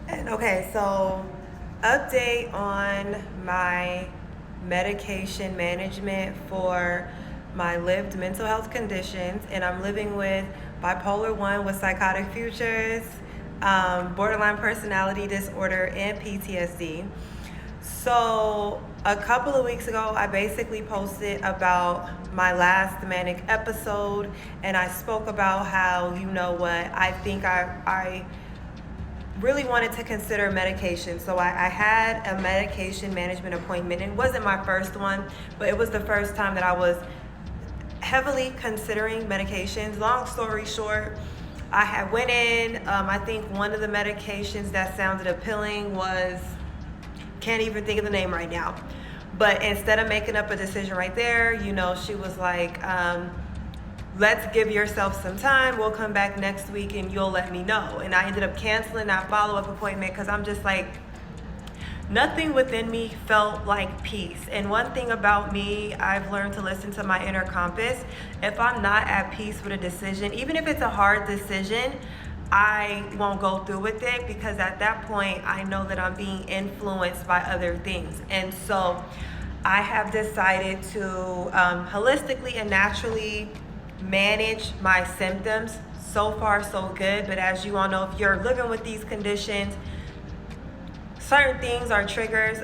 And okay, so update on my medication management for my lived mental health conditions, and I'm living with bipolar 1 with psychotic futures, borderline personality disorder, and PTSD. So a couple of weeks ago, I basically posted about my last manic episode, and I spoke about how, you know what, I think I really wanted to consider medication. So I had a medication management appointment. It wasn't my first one, but it was the first time that I was heavily considering medications. Long story short, I had went in. I think one of the medications that sounded appealing was, can't even think of the name right now. But instead of making up a decision right there, she was like, let's give yourself some time. We'll come back next week and you'll let me know. And I ended up canceling that follow-up appointment because I'm just like, nothing within me felt like peace. And one thing about me, I've learned to listen to my inner compass. If I'm not at peace with a decision, even if it's a hard decision, I won't go through with it, because at that point, I know that I'm being influenced by other things. And so I have decided to holistically and naturally manage my symptoms. So far, so good. But as you all know, if you're living with these conditions, certain things are triggers.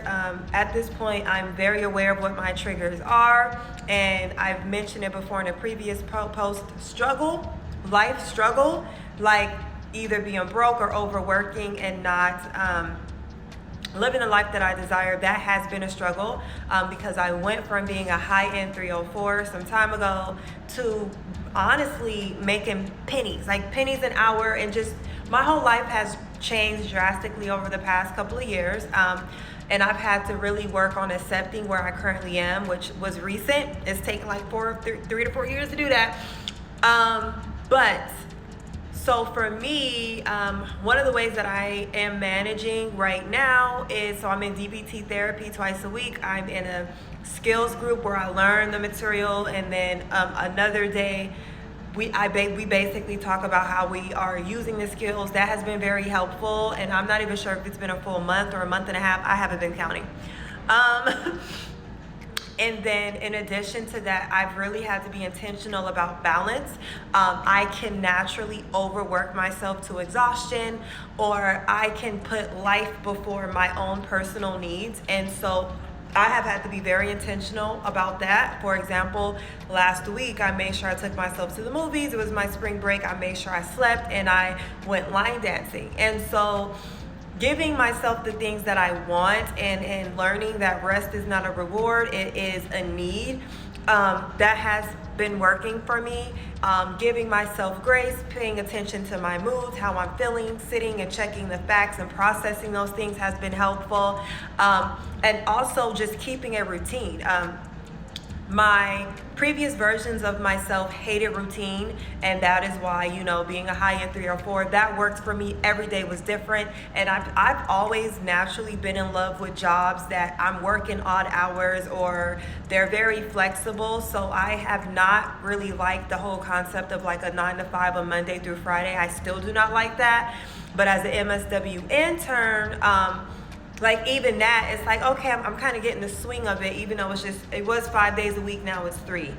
At this point, I'm very aware of what my triggers are. And I've mentioned it before in a previous post, life struggle, like either being broke or overworking and not living the life that I desire. That has been a struggle, because I went from being a high-end 304 some time ago to honestly making pennies an hour, and just my whole life has changed drastically over the past couple of years. And I've had to really work on accepting where I currently am, which was recent. It's taken like 3 to 4 years to do that. But so for me, one of the ways that I am managing right now is, so I'm in DBT therapy twice a week. I'm in a skills group where I learn the material, and then another day we basically talk about how we are using the skills. That has been very helpful, and I'm not even sure if it's been a full month or a month and a half. I haven't been counting. And then in addition to that, I've really had to be intentional about balance. I can naturally overwork myself to exhaustion, or I can put life before my own personal needs. And so I have had to be very intentional about that. For example, last week, I made sure I took myself to the movies. It was my spring break. I made sure I slept, and I went line dancing. And so giving myself the things that I want, and learning that rest is not a reward, it is a need. That has been working for me. Giving myself grace, paying attention to my moods, how I'm feeling, sitting and checking the facts and processing those things has been helpful. And also just keeping a routine. My previous versions of myself hated routine, and that is why, being a high-end 304, that worked for me. Every day was different, and I've always naturally been in love with jobs that I'm working odd hours, or they're very flexible. So I have not really liked the whole concept of like a 9 to 5 on Monday through Friday. I still do not like that. But as an MSW intern, like even that, it's like, okay, I'm kind of getting the swing of it, even though it was 5 days a week, now it's 3.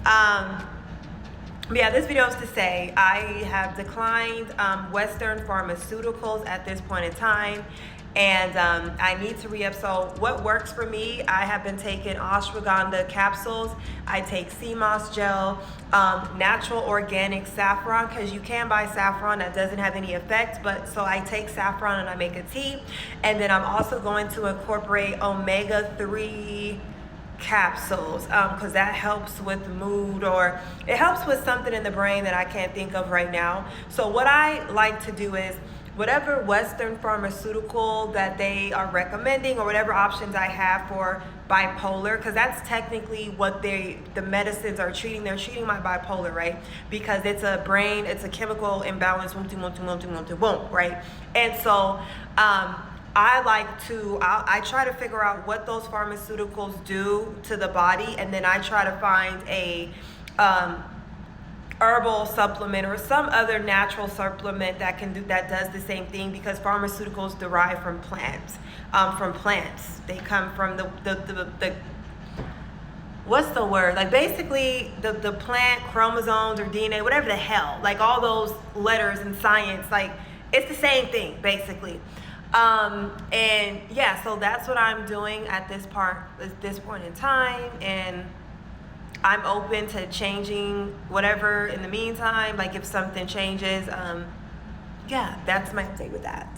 But yeah, this video is to say I have declined Western pharmaceuticals at this point in time, and I need to re-up. So what works for me, I have been taking ashwaghanda capsules. I take seamoss gel, natural organic saffron, because you can buy saffron that doesn't have any effect, but so I take saffron and I make a tea. And then I'm also going to incorporate omega-3 capsules, because that helps with mood, or it helps with something in the brain that I can't think of right now. So what I like to do is, whatever Western pharmaceutical that they are recommending, or whatever options I have for bipolar, because that's technically what the medicines are treating. They're treating my bipolar, right? Because it's a chemical imbalance, right? And so I try to figure out what those pharmaceuticals do to the body, and then I try to find herbal supplement or some other natural supplement that does the same thing, because pharmaceuticals derive from plants. They come from the what's the word? Like basically the plant chromosomes or DNA, whatever the hell, like all those letters in science, like it's the same thing basically. And yeah, so that's what I'm doing at this point in time, and I'm open to changing whatever in the meantime, like if something changes. Yeah, that's my update with that.